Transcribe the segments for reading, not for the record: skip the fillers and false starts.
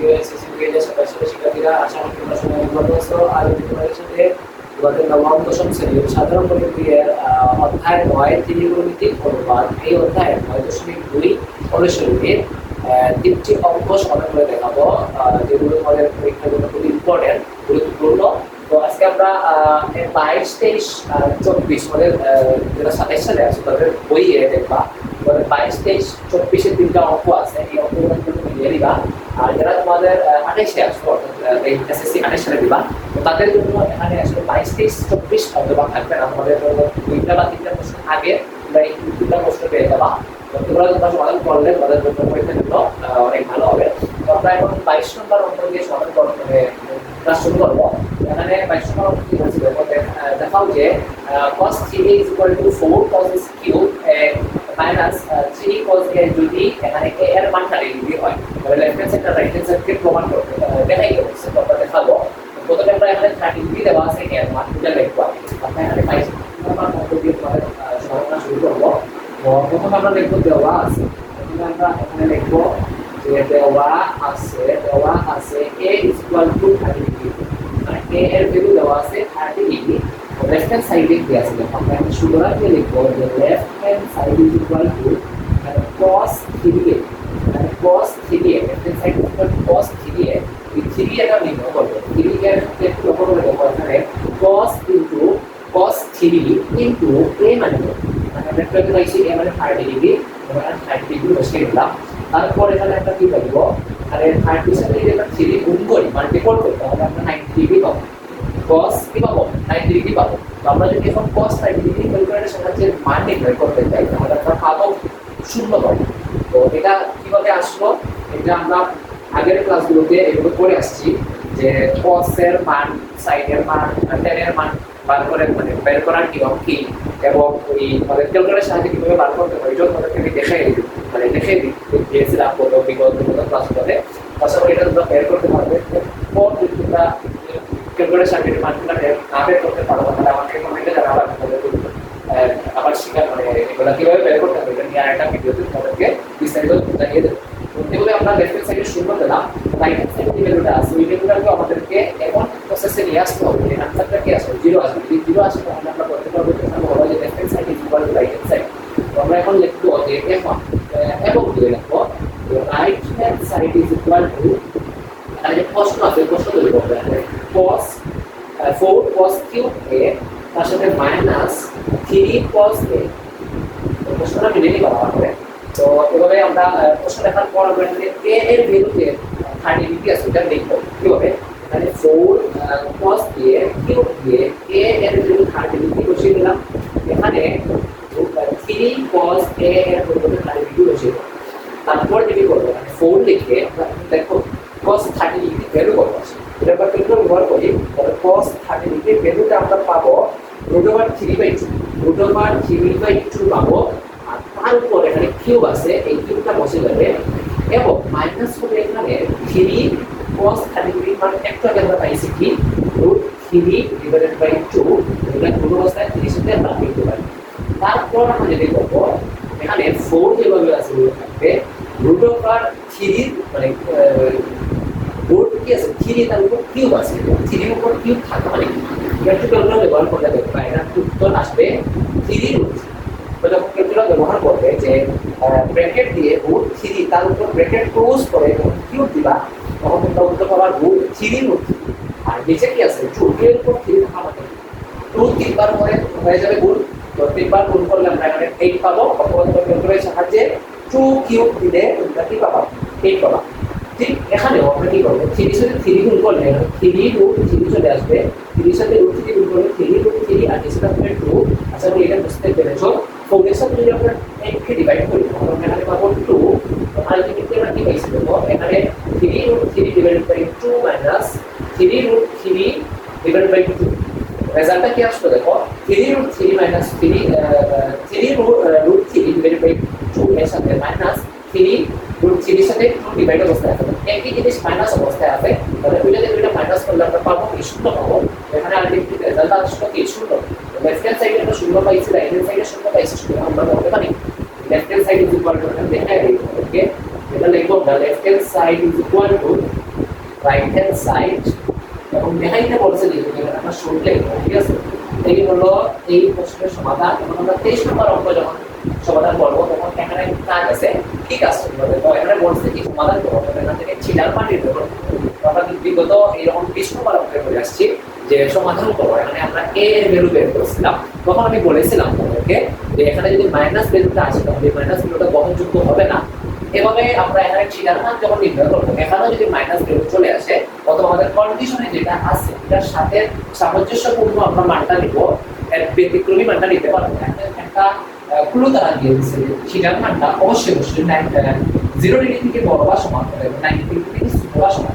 প্রিয় এসএসসি গ্রেডের সাথে শিক্ষার্থীরা, আশা করি তোমরা সবাই ভালো আছো। আর তোমাদের সাথে তোমাদের নবম দশম শ্রেণীর সাধারণ গণিতের অধ্যায় 9 ত্রিকোণমিতিক অনুপাত, এই অধ্যায়ের 9.2 অনুশীলনীর 3টি অঙ্ক সমাধান করে দেখাবো, যেগুলো আমাদের পরীক্ষার জন্য খুব ইম্পর্টেন্ট, গুরুত্বপূর্ণ। তো আজকে আমরা 22, 23, 24 আমাদের যারা 27 সালে আছে তাদের বইয়ে দেখবা 22, 23, 24-এর 3টা অঙ্ক আছে। এই অঙ্কগুলো কিন্তু মিলিয়ে দিবা। আর যারা তোমাদের 28-এ আসবে, এই এসএসসি 28 সালে দিবা, তো তাদের জন্য এখানে আসলে 22, 23, 24 অথবা থাকবে না। তোমাদের 2টা বা 3টা প্রশ্ন আগে তোমরা এই 2টা প্রশ্ন পেয়ে যাবা। তোমরা সমাধান করলে তোমাদের জন্য পরীক্ষার জন্য অনেক ভালো হবে। তো আমরা এখন 22 নম্বর অঙ্ক দিয়ে সমাধান করতে ক্লাস শুরু করবো। এখানে 22 নম্বর অঙ্ক কি বলছিল, দেখাও যে cos 3a = 4 cos s cube minus 3 cos a যদি এখানে a এর মান 30 ডিগ্রি হয়, তাহলে লেফট হ্যান্ড সাইড আর রাইট হ্যান্ড সাইডকে প্রমাণ করতে দেখাই হচ্ছে। তো আমরা দেখাবো, প্রথমে আমরা এখানে 30 ডিগ্রি দেওয়া আছে, এর মান দুটো লিখব। আমরা এখানে 22 নম্বর অঙ্ক দিয়ে তোমাদের সমাধান শুরু করব। তো প্রথমে আমরা লিখব দেওয়া আছে, প্রথমে আমরা এখানে লিখব যে দেওয়া আছে a = 30 ডিগ্রি, মানে a এর ভ্যালু দেওয়া আছে 30 ডিগ্রি। লেফট হ্যান্ড সাইডে কি আছে দেখো, আমরা এখন শুরুতে লিখব যে left hand side = cos 3a, মানে cos 3a, left hand side cos 3a। এই 3 এটা নির্ণয় করব, 3 এর একটু লক্ষ্য করে দেখো, এখানে cos * 3 a মানে আমরা পেতে পাইছি a মানে 30 ডিগ্রি, আমরা 30 ডিগ্রি বসিয়ে দিলাম। তারপর এখানে আমরা কি পাবো, আরে 30 সাথে যদি আমরা 3 গুণ করি, মাল্টিপ্লাই করি, তাহলে আমরা 90 ডিগ্রি পাবো। cos কি পাবো, 90 ডিগ্রি পাবো। তো আমরা যদি এখন cos 90 ডিগ্রি ক্যালকুলেটরের সাহায্যে মান নির্ণয় করতে চাই, তাহলে আমরা পাবো 0 পাবো। তো এটা কিভাবে আসলো, এটা আমরা আগের ক্লাসগুলোতে এগুলো করে আসছি যে cos এর মান, sin এর মান, tan এর মান বের করার নিয়ম কি, এবং ওই আমাদের ক্যালকুলেটরের সাহায্যে কিভাবে বার করতে হয়, এটা তোমাদেরকে আমি দেখাই দিয়েছিলাম বিগত ক্লাসগুলোতে। আশা করি এটা তোমরা বের করতে পারবে। পর যদি তোমরা ক্যালকুলেটরের সাহায্যে মানগুলো না বের করতে পারো, তাহলে আমাকে কমেন্টে জানাবা, আবার শিখার এগুলো কিভাবে বের করতে হবে এটা নিয়ে আরেকটা ভিডিওতে তোমাদেরকে বিস্তারিত জানিয়ে দেবো। এগুলো আমরা লেফট হ্যান্ড সাইডে শূন্য পেলাম, রাইট হ্যান্ড সাইডে যে ভ্যালুটা আছে ওই ভ্যালুটাকে আমাদেরকে এখন প্রসেসে নিয়ে আসতে হবে। এই আনসারটা কি আসবে, 0 আসবে। যদি 0 আসে তাহলে আমরা করতে পারবো তাহলে বলা যায় left hand side = right hand side. তো আমরা এখন লিখবো যে এবং কি লিখবো, রাইট হ্যান্ড সাইড = আর যে প্রশ্ন আছে, প্রশ্ন তৈরি করতে হবে cos 4 cos cube a তার সাথে মাইনাস 3 cos a। তো প্রশ্নটা মিলে নিবা আমাদের। তো এভাবে আমরা প্রশ্ন দেখার পর আমরা এখানে a এর ভ্যালু যে 30 ডিগ্রি আছে এটা লিখবো কিভাবে, মানে 4 cos a cube a এর ভ্যালু 30 ডিগ্রি বসিয়ে দিলাম, এখানে 3 cos a এর ভ্যালু 30 ডিগ্রি বসিয়ে দিলাম। তারপর যেটি করবো, মানে 4 লিখে দেখো cos 30 ডিগ্রি ভ্যালু কত আছে, এটা আমরা ক্যালকুলেটর ব্যবহার করি। তাহলে cos 30 ডিগ্রি ভ্যালুটা আমরা পাবো √3/2 পাবো। আর তার উপর এখানে কিউব আছে, এই কিউবটা বসে যাবে, এবং মাইনাস করে এখানে 3 cos 30 ডিগ্রি মানে একটু আগে আমরা পাইছি কি √3/2, এটা পুরো অবস্থায় 30 সাথে আমরা লিখতে পারি। তারপর আমরা যেটি করবো, এখানে 4 যেভাবে আছে থাকবে √3 মানে রুট কি আছে 3 তার উপর কিউব আছে, 3 এর উপর কিউব থাকা মানে একটু ক্যালকুলেটর ব্যবহার করলে দেখবা এটা উত্তর আসবে 3√3। তো যখন ক্যালকুলেটর ব্যবহার করবে যে ব্র্যাকেট দিয়ে √3 তার উপর ব্র্যাকেট ক্লোজ করে যখন কিউব দিবা, তখন তোমরা উত্তর পাবা √3। আর নিচে কি আছে 2 এর উপর 3 থাকা মানে 2 তিনবার করে হয়ে যাবে গুণ। তো তিনবার গুণ করলে আমরা এখানে 8 পাবো। অথবা ক্যালকুলেটরের সাহায্যে 2 কিউব দিলে তোমরা কি পাবা, 8 পাবা। ঠিক এখানেও আমরা কি করবো, 3 সাথে 3 গুণ করলে 3√3 চলে আসবে, 3 সাথে √3 গুণ করলে 3√3 আর নিচে থাকবে 2। আশা করি এটা বুঝতে পেরেছো। 4 এর সাথে যদি আমরা 8 কে ডিভাইড করি তাহলে আমরা এখানে পাবো 2। তো আলটিমেটলি আমরা কি পাইছি দেখো, এখানে 3√3/2 মাইনাস 3√3/2। রেজাল্টটা কি আসলো দেখো, 3√3 মাইনাস 3√3/2 এর সাথে মাইনাস 3√3 এর সাথে 2 ডিভাইড অবস্থায় আছে, একই জিনিস মাইনাস অবস্থায় আছে। তাহলে দুইটা মাইনাস করলে আমরা পাবো কি 0 পাবো। এখানে আলটিমেটলি রেজাল্ট আসলো কি 0। লেফট হ্যান্ড সাইডে আমরা 0 পাইছি, রাইট হ্যান্ড সাইডে 0 পাইছি, সুতরাং আমরা বলতে পারি লেফট হ্যান্ড সাইড = এটা দেখাই দিই ওকে। এটা লিখবো না, left hand side = right hand side এবং দেখাইতে বলছে যে এখানে আমরা শুনলে ঠিক আছে। এই হলো এই প্রশ্নের সমাধান। এবং আমরা 23 নম্বর অঙ্ক যখন সমাধান করবো তখন এখানে কাজ আছে, ঠিক আছে। এখানে বলছে কি সমাধান করবো, এখান থেকে ছিটার মান নির্ণয় করবো। আমরা বিগত এইরকম 20 নম্বর অঙ্কে করে আসছি যে সমাধান করবো। এখানে আমরা এ এর ভ্যালু বের করেছিলাম, তখন আমি বলেছিলাম তোমাদেরকে যে এখানে যদি মাইনাস ভ্যালুটা আসে তাহলে মাইনাস ভ্যালুটা গ্রহণযোগ্য হবে না। এভাবে আমরা এখানে ছিটার মান যখন নির্ণয় করবো, এখানেও যদি মাইনাস ভ্যালু চলে আসে অথবা আমাদের কন্ডিশনে যেটা আছে এটার সাথে সামঞ্জস্যপূর্ণ আমরা মানটা নিব, এর ব্যতিক্রমী মানটা নিতে পারবো না। একটা ক্লু তারা দিয়ে দিচ্ছে যে ছিটার মানটা অবশ্যই 0 ডিগ্রি থেকে বড় বা সমান হবে, 90 ডিগ্রি থেকে ছোট বা সমান।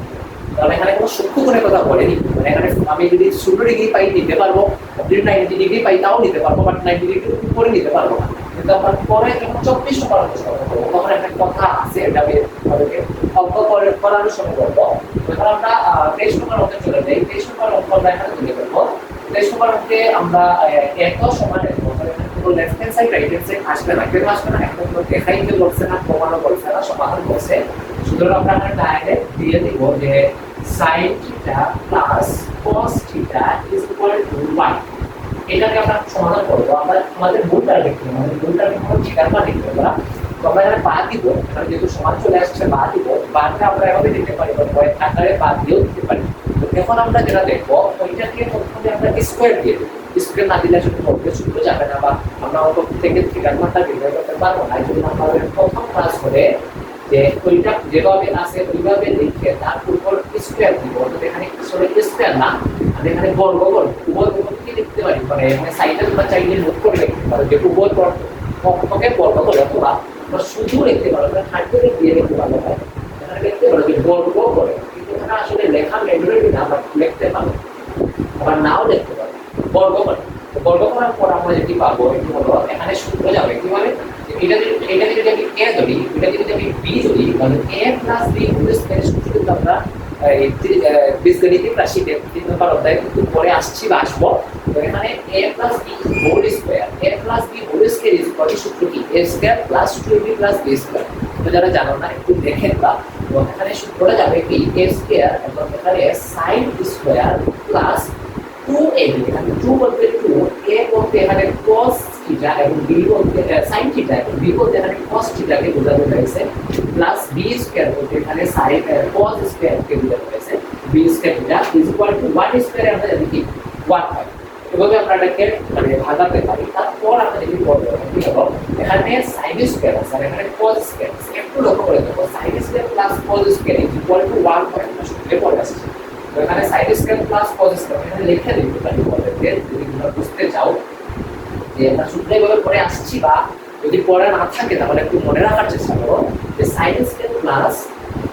তাহলে এখানে কোনো সূক্ষ্ম করে কথা বলেনি, মানে এখানে আমি যদি 0 ডিগ্রি পাই নিতে পারবো, যদি 90 ডিগ্রি পাই তাও নিতে পারবো, বাট 90 ডিগ্রি উপরে নিতে পারবো না। কিন্তু আমরা পরে যখন 24 নম্বর কথা বলবো তখন একটা কথা আছে, এটা আমাদেরকে অল্প করে করার সময় বলবো। এখন আমরা 23 নম্বর অঙ্কে চলে যাই। 23 নম্বর অঙ্ক আমরা এখানে তুলে ধরবো। 23 নম্বর অঙ্কে আমরা এত সমান left hand side right hand side আসবে না, কেন আসবে না? এখন দেখাইতে বলছে না, প্রমাণও বলছে না, সমাধান বলছে। সুতরাং আমরা এখানে ডাইরেক্ট দিয়ে দিব যে sin theta plus cos theta is equal to 1। এটাকে আমরা সমাধান করব। আমরা আমাদের মূল টার্গেট কি? আমাদের মূল টার্গেট হলো থিটার মান নির্ণয় করা। তো আমরা এখানে বাদ দিব, কারণ যেহেতু সমান চলে আসছে বাদ দিব। বাদটা আমরা এভাবে দিতে পারি, হয় আকারে বাদ দিয়েও দিতে পারি। তো এখন আমরা যেটা দেখব ওইটাকে প্রথমে আমরা স্কয়ার দিয়ে দেব। স্কয়ার না দিলে আসলে করতে শুরু যাবে না, বা আমরা অত থেকে থিটার মানটা নির্ণয় করতে পারবো না। এই জন্য আমাদের প্রথম ক্লাস করে যে ওইটা যেভাবে আছে ওইভাবে লিখে তার উপর স্কয়ার দিব। তো এখানে আসলে স্কয়ার না, আমি এখানে বর্গ করব। উভয় পক্ষকে লিখতে পারি, মানে এখানে সাইডে তোমরা চাইলে নোট করে লিখতে পারো যে উভয় পক্ষকে বর্গ করে, অথবা তোমরা শুধু লিখতে পারো, মানে হাইড্রোজেন দিয়ে লিখতে পারো। এখানে লিখতে পারো যে বর্গ করে, কিন্তু এখানে আসলে লেখা ম্যান্ডেটরি না, আমরা লিখতে পারো, আবার নাও লিখতে পারো বর্গ করে। বর্গ করার পর আমরা যেটি পাবো এটি হলো এখানে সূত্র যাবে কিভাবে, এটা যদি আমি a ধরি, এটা যদি আমি b ধরি, তাহলে a + b হোল স্কয়ার সূত্র কিন্তু আমরা বীজগণিতিক রাশিতে 3 নম্বর অধ্যায়ে কিন্তু পরে আসছি বা আসবো। তো এখানে a + b whole square, a + b whole square is equal to সূত্র কি a square + 2ab + b square. তো যারা জানো না একটু দেখেন, বা এখানে সূত্রটা যাবে কি a স্কয়ার এবং এখানে sin স্কয়ার প্লাস 2ab, এখানে 2 বলতে 2, a বলতে এখানে cos থিটা এবং b বলতে sin থিটা এবং b বলতে এখানে cos থিটাকে বোঝানো হয়েছে, প্লাস b স্কয়ার বলতে এখানে sin cos স্কয়ারকে বোঝানো হয়েছে। b square theta is equal to 1 square, আমরা জানি কি 1 হয়। এভাবে আমরা এটাকে মানে ভাগাতে পারি। তারপর আমরা যদি করব কি হবে, এখানে sin স্কয়ার আছে আর এখানে cos স্কয়ার আছে। একটু লক্ষ্য করে দেখো, sin square plus cos square is equal to 1 হয়, আমরা সূত্রে পড়ে আসছে। তো এখানে sin square plus cos square এখানে লিখে দিতে পারি বলতে, যদি তোমরা বুঝতে চাও যে আমরা সূত্রে এভাবে পড়ে আসছি, বা যদি পড়া না থাকে তাহলে একটু মনে রাখার চেষ্টা করো যে sin square plus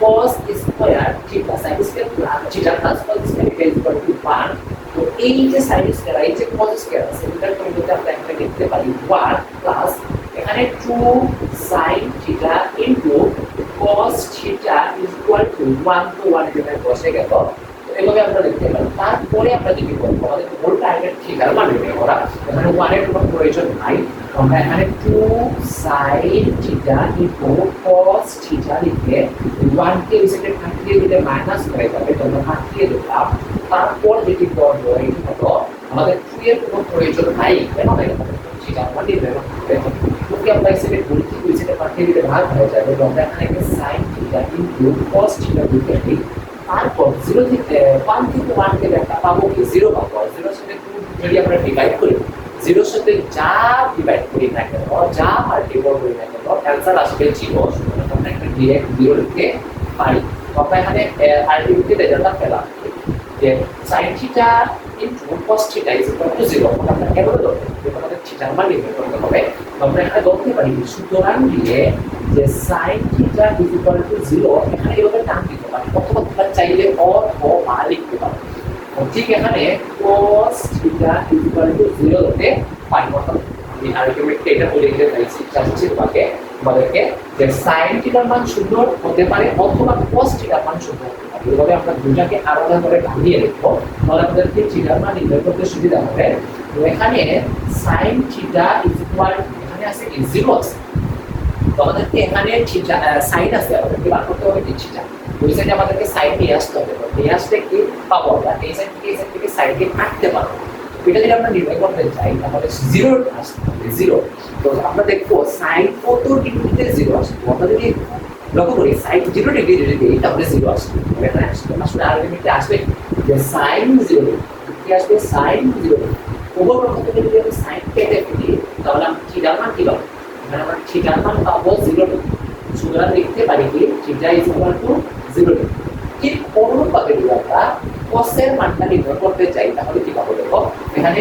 cos square theta, sin square plus theta plus cos square is equal to 1। তো এই যে sin স্কয়ার এই যে cos স্কয়ার আছে এটার পরিবর্তে আমরা এখানে লিখতে পারি 1 প্লাস এখানে 2 sin theta into cos theta is equal to 1 to 1 এখানে বসে গেল। এভাবে আমরা লিখতে পারি। তারপরে আমরা যদি করব আমাদের মূল টার্গেট থিটার মান নির্ণয় করা, এখানে 1 এর কোনো প্রয়োজন নাই। আমরা এখানে 2 sin theta into cos theta লিখে 1 কে এখানে কাটিয়ে দিলে মাইনাস হয়ে যাবে, তো আমরা কাটিয়ে দিলাম। তারপর যেটি করব এটি হলো আমাদের 2 এর কোনো প্রয়োজন নাই, কেন নাই? থিটার মান নির্ণয় করতে হবে। যদি আমরা এখানে বলছি এখানে কাটিয়ে দিলে ভাগ হয়ে যাবে, তো আমরা এখানে sin theta into cos theta লিখে দিই। তারপর 0 থেকে 1 থেকে 1 কে একটা পাবো কি 0 পাবো। 0 এর সাথে 2 যদি আমরা ডিভাইড করি, 0 এর সাথে যা ডিভাইড করি না কেন, যা মাল্টিপ্লাই করি না কেন, অ্যানসার আসবে 0। সুতরাং আমরা এখানে ডাইরেক্ট 0 লিখতে পারি। তো আমরা এখানে আলটিমেটলি রেজাল্টটা পেলাম যে sin theta into cos theta is equal two 0। আমরা এভাবে ধরতে পারি, আমাদের থিটার মান নির্ণয় করতে হবে। আমরা এখানে ধরতে পারি সুতরাং দিয়ে যে sin theta is equal two 0, এখানে এভাবে নাম দিতে পারি, অথবা তোমরা চাইলে অথবা লিখতে পারো। ঠিক এখানে cos theta is equal two 0 হতে পারি। অর্থাৎ আমি আলটিমেটলি এটা বলে দিতে চাইছি আমাদেরকে যে sin থিটার মান 0 হতে পারে অথবা cos থিটার মান 0 হতে পারে। এভাবে আমরা দুটাকে আলাদা করে ভাঙিয়ে লিখবো, তাহলে আমাদেরকে থিটার মান নির্ণয় করতে সুবিধা হবে। তো এখানে sin থিটা ইজ ইকুয়াল, এখানে আছে কি 0 আছে, তো আমাদেরকে এখানে থিটা sin আছে, আমাদেরকে বার করতে হবে কি থিটা। ওই সাইডে আমাদেরকে সাইড নিয়ে আসতে হবে, নিয়ে আসলে কি পাবো আমরা এই সাইড থেকে সাইডে কাটতে পারবো। এটা যদি আমরা নির্ণয় করতে চাই তাহলে জিরো আসতে হবে, জিরো। তো আমরা দেখবো সাইন কত ডিগ্রিতে জিরো আসবে। আমরা যদি লক্ষ্য করি সাইন 0 ডিগ্রি যদি দিই তাহলে জিরো আসবে। এখানে আসলে আলটিমেটলি আসবে যে সাইন 0 কি আসবে, সাইন 0। উপর পক্ষ থেকে যদি আমি সাইন কেটে ফেলি তাহলে আমরা থিটার মান কি পাবো, এখানে আমরা থিটার মান পাবো 0 ডিগ্রি। সুতরাং লিখতে পারি কি theta is equal two 0 degree. ঠিক অনুরূপভাবে যদি আমরা cos এর মানটা নির্ণয় করতে চাই তাহলে কি পাবো, দেখো এখানে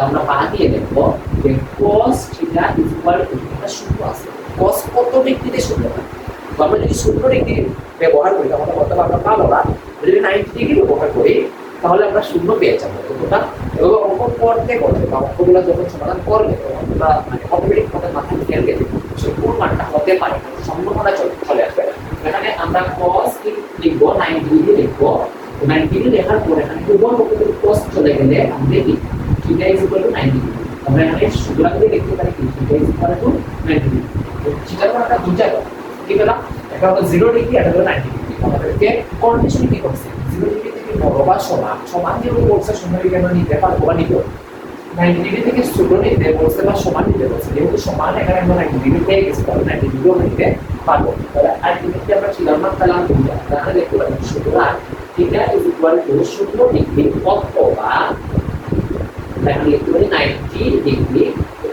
আমরা বানিয়ে দেখবো যে cos theta is equal two, এটা শূন্য আছে, cos কত ডিগ্রিতে শূন্য হয়। তো আমরা যদি 0 ডিগ্রি ব্যবহার করি তাহলে কত আমরা পাবো না, যদি 90 ডিগ্রি ব্যবহার করি তাহলে আমরা শূন্য পেয়ে যাবো। তোমরা এবং অঙ্ক করতে করতে বা অঙ্কগুলো যখন সমাধান করবে তখন তোমরা মানে অটোমেটিক তোমাদের মাথায় খেয়াল গেছে সেই কোন মানটা হতে পারে, সম্ভাবনা চলে আসবে। এখানে আমরা cos কি লিখবো, 90 ডিগ্রি লিখবো। 90 ডিগ্রি লেখার পরে এখানে উপর পক্ষ থেকে cos চলে গেলে আমরা কি theta is equal two 90 degree. আমরা এখানে সুতরাং লিখতে পারি কি theta is equal two 90 degree. তো থিটার মানটা দুইটা কি পেলাম, একটা হলো 0 ডিগ্রি, একটা হলো 90 ডিগ্রি। আমাদেরকে কন্ডিশন কি করছে, 0 ডিগ্রি থেকে বড় বা সমান, সমান যেগুলো বলছে 0 ডিগ্রি আমরা নিতে পারবো বা নিব, 90 ডিগ্রি থেকে ছোট নিতে বলছে বা সমান নিতে বলছে। যেহেতু সমান এখানে আমরা 90 ডিগ্রি পেয়ে গেছি তাহলে 90 ডিগ্রিও নিতে পারবো। তাহলে আলটিমেটলি আমরা থিটার মান পেলাম দুইটা। তাহলে দেখতে পারি সুতরাং theta is equal two 0 degree অথবা আমরা লিখতে পারি 90 ডিগ্রি।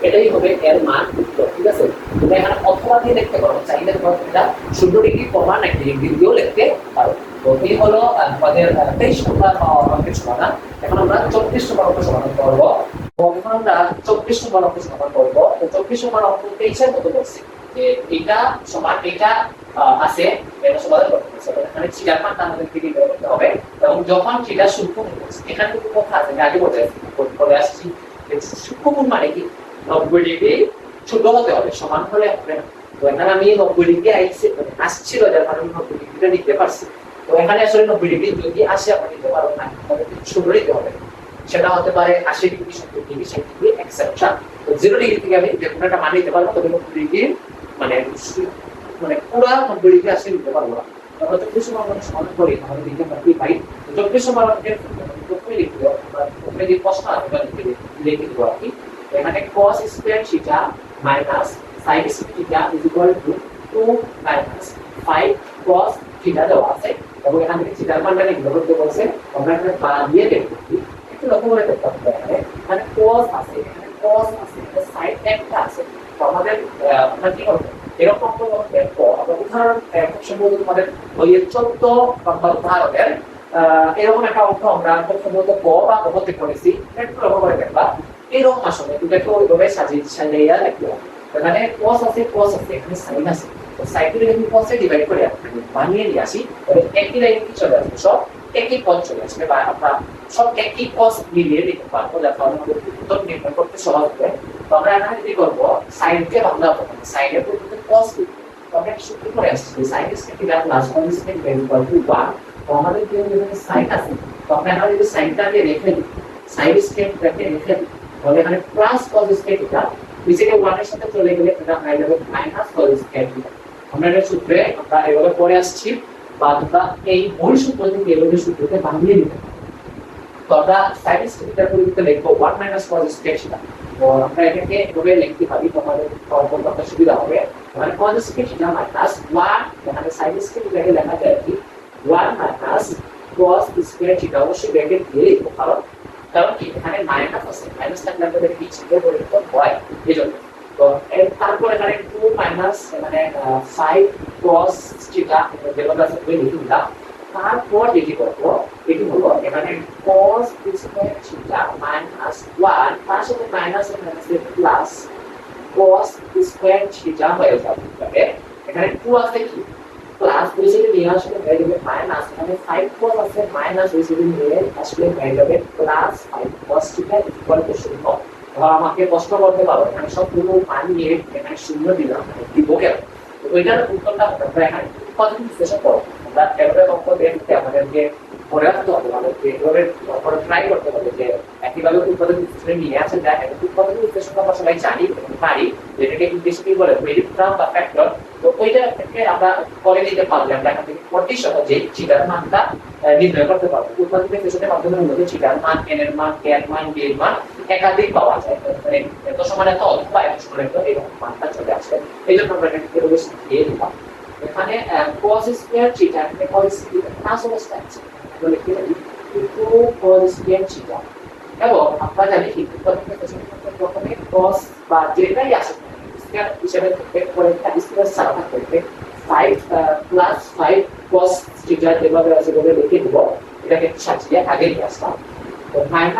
এটাই হবে এর মান উত্তর, ঠিক আছে। তোমরা এখানে অথবা দিয়ে লিখতে পারো, চাইলে তোমরা এটা 0 ডিগ্রি কমা 90 ডিগ্রি দিয়েও লিখতে পারো। তো এই হলো আমাদের 23 নম্বর অঙ্কের সমাধান। এখন আমরা 34 নম্বর অঙ্ক সমাধান করব। এখন আমরা 24 নম্বর অঙ্ক সমাধান করব। তো 24 নম্বর অঙ্ক 23 এর মতো বলছি যে এটা সমান এটা আছে, এটা সমাধান করতে হবে। এখানে থিটার মানটা আমাদেরকে বের করতে হবে এবং যখন থিটা শূন্য হয়ে যাচ্ছে এখানে কিন্তু কথা আছে, আমি আগে বলে আসছি সূক্ষ্মকোণ মানে কি 90 ডিগ্রি ছোট হতে হবে, সমান হলে হবে না। তো এখানে আমি 90 ডিগ্রি আসছিল যার কারণে 90 ডিগ্রিটা নিতে পারছি। তো এখানে আসলে 90 ডিগ্রি যদি আসে আপনি নিতে পারবেন না, আমাদের ছোট নিতে হবে। সেটা হতে পারে 80 ডিগ্রি, 70 ডিগ্রি, 60 ডিগ্রি এক্সেট্রা। তো 0 ডিগ্রি থেকে আমি যে কোনো একটা মান নিতে পারবো, তবে 90 ডিগ্রি মানে পুরো 90 ডিগ্রি আসলে নিতে পারবো না। আমরা তো কিছু আমরা সমাধান করি তাহলে দেখতে পারি ভাই 24 সমাধানের প্রথমে লিখতে হবে, প্রথমে যে প্রশ্ন আছে এটা লিখে দেব আর কি। এখানে cos square theta minus sin square theta is equal two 2 minus 5 cos theta দেওয়া আছে এবং এখান থেকে থিটার মানটা নির্ণয় করতে বলছে। আমরা এখানে বা দিয়ে দেখব, একটু লক্ষ্য করে দেখতে হবে এখানে cos আছে, এখানে cos আছে, এখানে sin একটা আছে। তো আমাদের আমরা কি করব, এরকম তো দেখো আমরা উদাহরণ খুব সম্ভবত তোমাদের ওই 14 নম্বর উদাহরণের এরকম একটা অঙ্ক আমরা খুব সম্ভবত ক বা কতে করেছি, একটু লক্ষ্য করে দেখবা এরকম আসলে দুটাকে ওইভাবে সাজিয়ে লিখতে হবে। এখানে cos আছে, এখানে sin আছে। তো সাইকেল যদি cos এ ডিভাইড করে বানিয়ে নিয়ে আসি তাহলে একই লাইনে কি চলে আসবে, সব একই পদ চলে আসবে বা আমরা সব একই cos মিলিয়ে লিখতে পারবো, যার কারণে আমাদের উত্তর নির্ণয় করতে সহজ হবে। তো আমরা এখানে কি করব, sin কে বাংলা করব, sin এর পরিবর্তে cos লিখব। তো আমরা কি সূত্র করে আসছি sin square theta plus cos square theta equal to 1। তো আমাদের কি হবে, sin আছে, তো আমরা এখানে যদি সাইনটা দিয়ে রেখে দিই, sin স্কয়ার থিটাকে রেখে দিই তাহলে এখানে প্লাস cos স্কয়ার থিটা নিচেকে 1 এর সাথে চলে গেলে এটা হয়ে যাবে মাইনাস cos স্কয়ার থিটা। আমরা এর সূত্রে আমরা এভাবে পড়ে আসছি বা তোমরা এই মূল সূত্র থেকে এভাবে সূত্রকে বানিয়ে নিতে পারো। তো আমরা sin স্কয়ার থিটার পরিবর্তে লিখব 1 মাইনাস cos স্কয়ার থিটা। তো আমরা এটাকে এভাবে লিখতে পারি, তোমাদের ফর্মুলা করতে সুবিধা হবে। মানে cos স্কয়ার থিটা মাইনাস 1, এখানে sin স্কয়ার থিটাকে লেখা যায় কি 1 মাইনাস cos স্কয়ার থিটা, অবশ্যই ব্র্যাকেট দিয়ে লিখব কারণ কি এখানে মাইনাস আছে, মাইনাস থাকলে আমাদের কি চিহ্ন পরিবর্তন হয় এজন্য। তো এর তারপর এখানে 2 মাইনাস মানে 5 cos থিটা যেটা আছে ওই লিখে দিলাম। তারপর যেটি করব এটি হলো এখানে cos স্কয়ার থিটা মাইনাস 1 তার সাথে minus plus cos square theta হয়ে যাবে। এখানে 2 আছে কি প্লাস হিসেবে নিয়ে আসলে হয়ে যাবে মাইনাস, মানে 5 cos আছে মাইনাস হিসেবে নিয়ে আসলে হয়ে যাবে plus 5 cos theta equal to 0। আমাকে প্রশ্ন করতে পারো এখানে সবগুলো মান নিয়ে এখানে 0 দিলাম দিব কেন, তো এটার উত্তরটা আমরা এখানে উৎপাদন বিশ্লেষণ করব। আমরা এভাবে অঙ্ক দেখতে আমাদেরকে মনে রাখতে হবে, আমাদেরকে এভাবে অঙ্কটা ট্রাই করতে হবে যে একইভাবে উৎপাদক বিশ্লেষণে নিয়ে আসা যায়। এবং উৎপাদক বিশ্লেষণ আমরা সবাই জানি পারি, যেটাকে ইংলিশে কি বলে ভেরিয়েবল টার্ম বা ফ্যাক্টর। তো ওইটা থেকে আমরা করে নিতে পারলে আমরা এখান থেকে অতি সহজেই থিটার মানটা নির্ণয় করতে পারবো। উৎপাদক বিশ্লেষণের মাধ্যমে মূলত থিটার মান, এন এর মান, কে এর মান, বি এর মান একাধিক পাওয়া যায়। মানে এত সমান এত অথবা এত সমান এত এরকম মানটা চলে আসে। এই জন্য আমরা এটাকে এভাবে শিখিয়ে দিলাম। এখানে cos স্কয়ার থিটা, এখানে cos থিটা প্লাস অবস্থায় আছে, আমরা লিখতে পারি 2 cos স্কয়ার থিটা। এবং আমরা জানি কি উৎপাদক বিশ্লেষণের ক্ষেত্রে প্রথমে cos বা যেটাই আসে স্কয়ার হিসেবে থাকবে, পরে একটা স্কয়ার ছাড়া থাকবে 5 প্লাস 5 cos থিটা, যেভাবে আছে বলে লিখে দেব। এটাকে সাজিয়ে আগে নিয়ে আসলাম। তো -1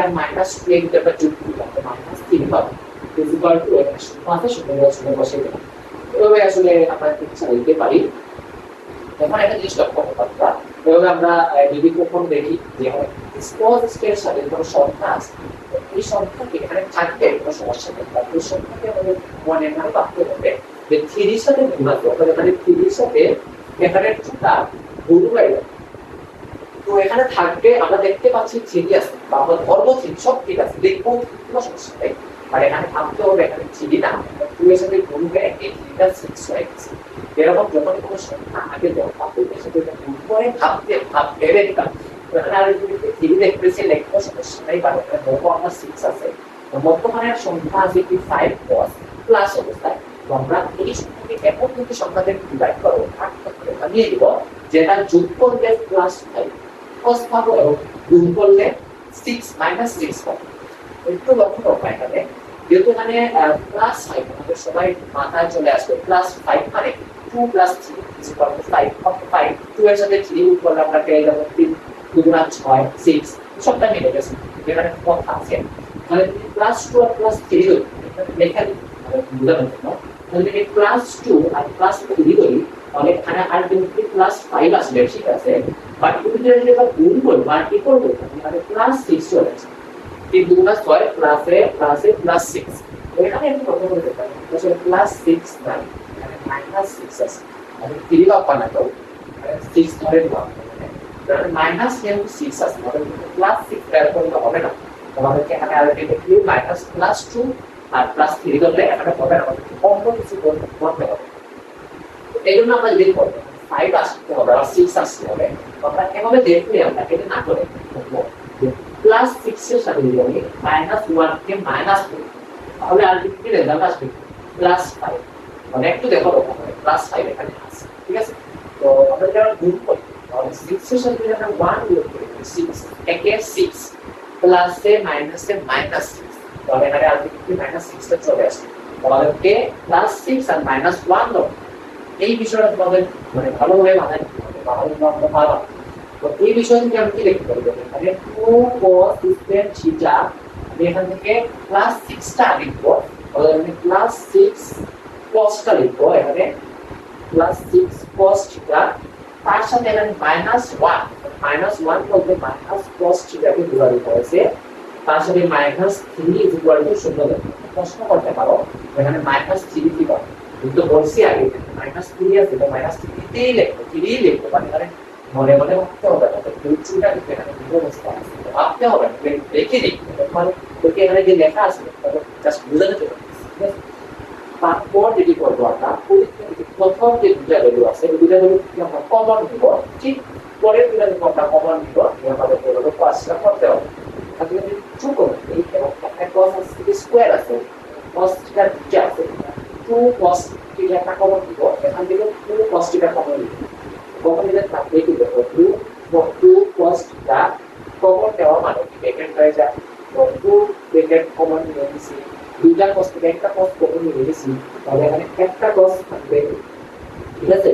আর -2 এর ভিতরে যোগ করলাম, তো -3 পাবো ইজ ইকুয়াল টু এটা মাথা শূন্য বসে দিলাম। এভাবে আসলে আমরা কিছু লিখতে পারি। এখন একটা জিনিস লক্ষ্য করতে পারবা, এভাবে আমরা যদি কখন দেখি যে cos স্কয়ারের সাথে কোনো সংখ্যা আছে, এই সংখ্যাকে এখানে থাকবে কোনো সমস্যা নেই, বা এই সংখ্যাকে আমাদের মনে না রাখতে হবে যে 3 এর সাথে গুণ আছে, অর্থাৎ এখানে 3 এর সাথে এখানে 2টা গুণ হয়ে যাবে। তো এখানে থাকবে, আমরা দেখতে পাচ্ছি 3 আছে বা আমরা ধরবো 3, সব ঠিক আছে, দেখবো কোনো সমস্যা নেই। আর এখানে ভাবতে হবে এখানে 3 না 2 এর সাথে গুণ হয়ে এই 3টা 6 হয়ে গেছে। এরকম যখন কোনো সংখ্যা আগে দেওয়া হবে এর সাথে গুণ করে ভাবতে দিতাম। এখানে আর যদি 3 দেখতেছি লিখবো সমস্যা নেই, বা এখানে ধরবো আমরা 6 আছে। তো বর্তমানের সংখ্যা আছে কি 5 cos প্লাস অবস্থায়। তো আমরা এই সংখ্যাকে এমন দুটি সংখ্যাতে ডিভাইড করব, ভাগ করে নিয়ে দিব, যেটা যোগ করলে +5 cos পাবো এবং গুণ করলে 6 -6 পাবো। একটু লক্ষ্য করবো এখানে, যেহেতু এখানে +5 আমাদের সবাই মাথায় চলে আসবে, +5 মানে 2 + 3 = 5, 5 2 এর সাথে 3 গুণ করলে আমরা পেয়ে যাবো 3 2 × 6 6, সবটা মিলে গেছে। এখানে কথা আছে মানে +2 আর +3 লেখা বুঝানোর জন্য, তাহলে এই +2 আর +3 করি, তাহলে এখানে আলটিমেটলি +5 আসবে, ঠিক আছে। বাট যদি এটা গুণ করি বা কি করব, তাহলে +6 চলে আসবে। 3 2 × 6 প্লাসে +6, এখানে একটু কথা বলতে পারি আসলে +6 না, এখানে -6 আছে। আমি 3 ভাগ বানাবো, 6 ধরে নিলাম, মানে -6 আছে, মানে +6 এর করলে হবে না। আমাদেরকে এখানে আলটিমেটলি +2 আর +3 করলে এখানে হবে না, আমাদের অন্য কিছু করতে হবে। এই জন্য আমরা যদি করবো 5 আসতে হবে আর 6 আসতে হবে, আমরা এভাবে দেখলে আমরা এটা না করে +6 এর সাথে যদি আমি -1 কে মাইনাস করি, তাহলে আলটিমেটলি রেজাল্ট আসবে +5। মানে একটু দেখো +5 এখানে আছে, ঠিক আছে। তো আমরা যখন গুণ করি, তাহলে 6 এর সাথে যদি আমরা 1 যোগ করি, 6 একে 6 প্লাসে মাইনাসে -6, তাহলে এখানে আলটিমেটলি -6 টা চলে আসবে। আমাদেরকে +6 আর -1 দাও, এই বিষয়টা তোমাদের মানে ভালোভাবে মাথায় রাখতে হবে, তাহলে আমরা পারবো। তো এই বিষয় থেকে আমি কি লিখতে পারি, এখানে 2 cos স্কয়ার থিটা, আমি এখান থেকে +6 টা লিখবো, তাহলে আমি +6 cos টা লিখবো, এখানে +6 cos থিটা, তার সাথে এখানে -1 বলতে -cos থিটা কে ডিভাইড করেছে, তার সাথে -3 = 0 দেব। প্রশ্ন করতে পারো এখানে -3 কি পাবো, কিন্তু বলছি আগে -3 আছে, তো -3 তেই লিখবো, মানে এখানে মনে মনে ভাবতে হবে না, দুইটা এখানে দুটো অবস্থা আছে, ভাবতে হবে না, লিখে দিই মানে তোকে এখানে যে লেখা আছে জাস্ট বুঝাতে হবে, ঠিক আছে। তারপর যেটি করবো আমরা প্রথম যে দুটা ভ্যালু আছে, এই দুটা ভ্যালু আমরা কমন নিব, ঠিক পরের দুটা যদি আমরা কমন নিব, আমাদের বলবো কাজটা করতে হবে। তাহলে যদি ট্রু করব, এই একটা cos স্কয়ার আছে, cos থিটা যা আছে 2 cos থিটা একটা কমন নিব, এখান থেকে 2 cos থিটা কমন নিব, কমন নিলে থাকবে কি দেখো 2 cos থিটা কমন নেওয়া মানে কি ব্র্যাকেট হয়ে যায়, তো 2 ব্র্যাকেট কমন নিয়ে নিছি, দুইটা cos থেকে একটা cos কমন নিয়ে নিছি, তাহলে এখানে একটা cos থাকবে, ঠিক আছে।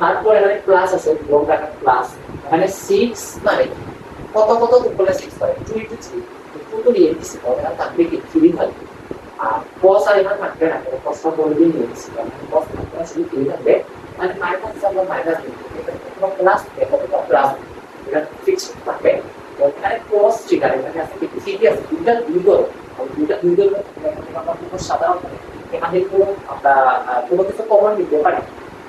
তারপর এখানে প্লাস আছে, লংটা প্লাস, এখানে 6 মানে কত উপরে 6 হয় 2 * 3, 2 তো নিয়ে নিছি, তাহলে থাকবে কি 3 থাকবে। আর cos আর এখানে থাকবে না, cos টা পরে দিয়ে নিয়ে নিছি, তাহলে cos টা শুধু 3 থাকবে, মানে মাইনাস আমরা মাইনাস দিই, এটা প্লাস দেখো প্লাস, এটা ফিক্স থাকবে। তো এখানে cos থিটা এখানে আছে কি থিটা আছে, দুইটা আমরা খুব সাধারণ এখানে কোনো আমরা কোনো কিছু কমন নিতে পারি,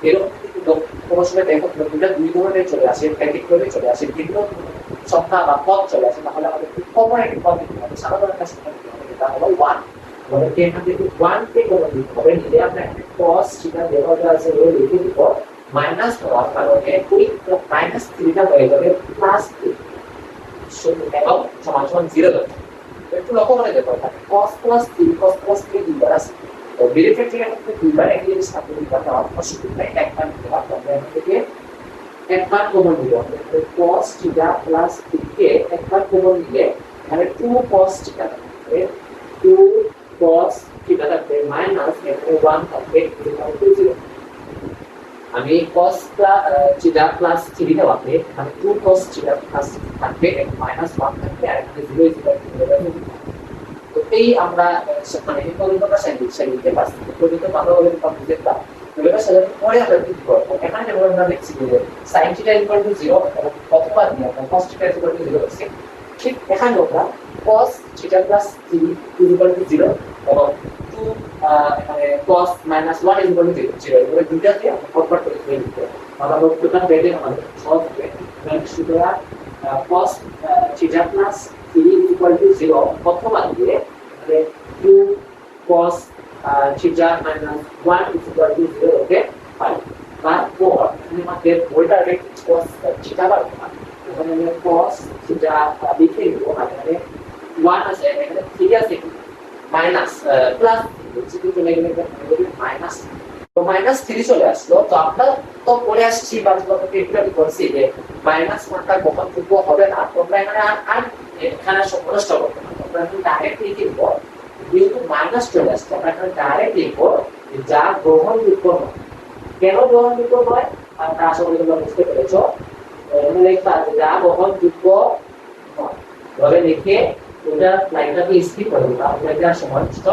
এরকম যদি তো কোনো সময় দেখো দুইটা দুই ধরনের চলে আসে, ব্যতিক্রমে চলে আসে, ভিন্ন সংখ্যা বা পদ চলে আসে, তাহলে আমাদের খুব কমন একটা পদ দিতে হবে, সাধারণ একটা সংখ্যা দিতে হবে, যেটা হলো 1। আমাদেরকে এখান থেকে 1 কে কমন দিতে হবে, নিলে আমরা একটা cos যেটা দেওয়া আছে ওই লিখে দিব, মাইনাস হওয়ার কারণে ওই মাইনাস 3টা হয়ে যাবে প্লাস 3 এবং সমান সমান 0 হবে। একটু লক্ষ্য করে দেখো cos প্লাস 3 cos প্লাস 3 দুইবার আছে, তো বেনিফিট থেকে আমাদের দুইবার একই জিনিস থাকবে, দুইবার দেওয়ার অসুবিধা নাই, একবার দিতে হবে। আমরা এখান থেকে একবার কমন নিব, cos থিটা প্লাস 3 কে একবার কমন নিলে এখানে 2 cos থিটা থাকবে, 2 cos থিটা থাকবে মাইনাস এখানে 1 থাকবে ইকুয়াল টু 0। আমি cos থিটা প্লাস 3 দেওয়া আছে, মানে 2 cos থিটা প্লাস থাকবে মাইনাস 1 থাকবে, আর এখানে 0 ইকুয়াল টু 0। তো এই আমরা মানে এই পরিমাণটা সাইনকে পাচ্ছি, পরিমাণটা ভালোভাবে বুঝতে পারলাম। এবার সাধারণত পরে আমরা কি করব, এখানে যেমন আমরা লিখছি যে sin থিটা ইকুয়াল টু 0 অথবা আমরা cos থিটা ইকুয়াল টু 0 আছে, ঠিক এখানে আমরা cos theta plus 3 equal to 0 এবং 2 এখানে cos মাইনাস 1 ইকুয়াল টু 0 এগুলো দুইটাকে আমরা কনভার্ট করে লিখতে হবে, আমরা টোটাল বেদে আমাদের সহজ হবে। সুতরাং cos theta plus 3 equal to 0 অথবা দিয়ে মানে 2 cos theta minus 1 equal to 0 ওকে পাই। তারপর আমাদের ওইটা রেখে cos থিটা বার করা, এখানে আমরা cos থিটা লিখে দিব, এখানে 1 আছে এখানে 3 আছে মাইনাস প্লাস কিছু চলে গেলে মাইনাস, তো মাইনাস 3 চলে আসলো। তো আমরা তো পরে আসছি বা তোমাকে একটু করছি যে মাইনাস 1টা গ্রহণযোগ্য হবে না, তোমরা এখানে আর এখানে সমস্ত করবে না, তোমরা ডাইরেক্ট লিখে দিব, যেহেতু মাইনাস চলে আসছে আমরা এখানে ডাইরেক্ট লিখবো যা গ্রহণযোগ্য নয়। কেন গ্রহণযোগ্য নয় আমরা আশা করি তোমরা বুঝতে পেরেছো, এখানে লিখবা যা গ্রহণযোগ্য নয়, তবে লিখে ওটা লাইনটাকে স্কিপ করে দিবা, ওটা সমাবিষ্ট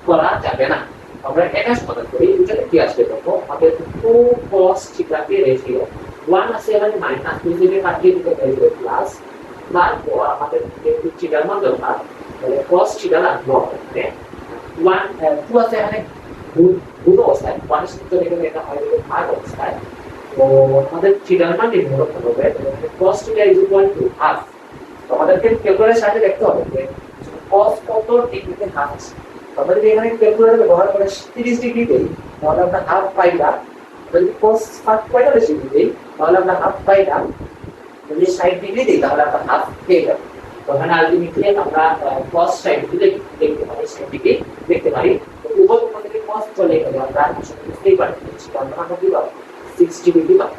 করা যাবে না। আমরা এটা সমাধান করি, এটাতে কি আসবে দেখো, আমাদের 2 cos থিটা কে রেখে 1 আছে মানে মাইনাস 2 থেকে কাটিয়ে দিতে হবে প্লাস, তারপর আমাদের যেহেতু থিটার মান দরকার তাহলে cos থিটা লাগবে, মানে 1 2 আছে এখানে গুণ অবস্থায়, 1 এর সাথে এখানে এটা হয় ভাগ অবস্থায়, তো আমাদের থিটার মান নির্ণয় করতে হবে, cos theta is equal to half. তো আমাদেরকে ক্যালকুলেটরের সাহায্যে দেখতে হবে যে cos কত ডিগ্রিতে হাফ আছে, আমরা যদি এখানে ক্যালকুলেটর ব্যবহার করে 30 ডিগ্রি দেই তাহলে আমরা হাফ পাইলাম, যদি cos 45 ডিগ্রি দেই তাহলে আমরা হাফ পাইলাম, যদি 60 ডিগ্রি দেই তাহলে আমরা হাফ পেয়ে যাব। তো এখানে আলটিমেটলি আমরা cos 60 ডিগ্রি দেখতে পারি, 60 ডিগ্রি দেখতে পারি, তো উভয় পক্ষ থেকে cos চলে গেলে আমরা আসলে বুঝতেই পারি আমরা কি পাবো 60 ডিগ্রি পাবো,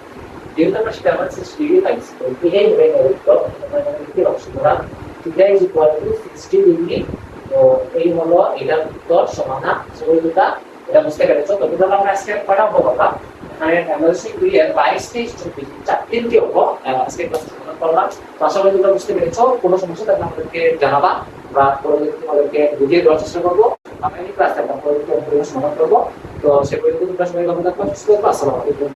যেহেতু আমরা সেটা 60 ডিগ্রি পাইছি, তো এই হয়ে গেল উত্তর। আমরা এখানে লিখতে পারছি সুতরাং theta is equal two 60 degree. তো এই হলো এটার উত্তর সমাধান, সহযোগিতা এটা বুঝতে পেরেছো। তো তোমরা আমরা আজকে কয়টা অঙ্ক করলাম, এখানে এমএলসি 2 এর 22 23 24 তিনটি অঙ্ক আজকে ক্লাস সমাধান করলাম। তো আশা করি তোমরা বুঝতে পেরেছো, কোনো সমস্যা থাকলে আমাদেরকে জানাবা, আমরা পরবর্তীতে তোমাদেরকে বুঝিয়ে দেওয়ার চেষ্টা করবো, আমরা এই ক্লাসটা পরবর্তী অঙ্কগুলো সমাধান করবো। তো সে পর্যন্ত তোমরা সবাই ভালো থাকো, সুস্থ থাকো, আসসালামু আলাইকুম।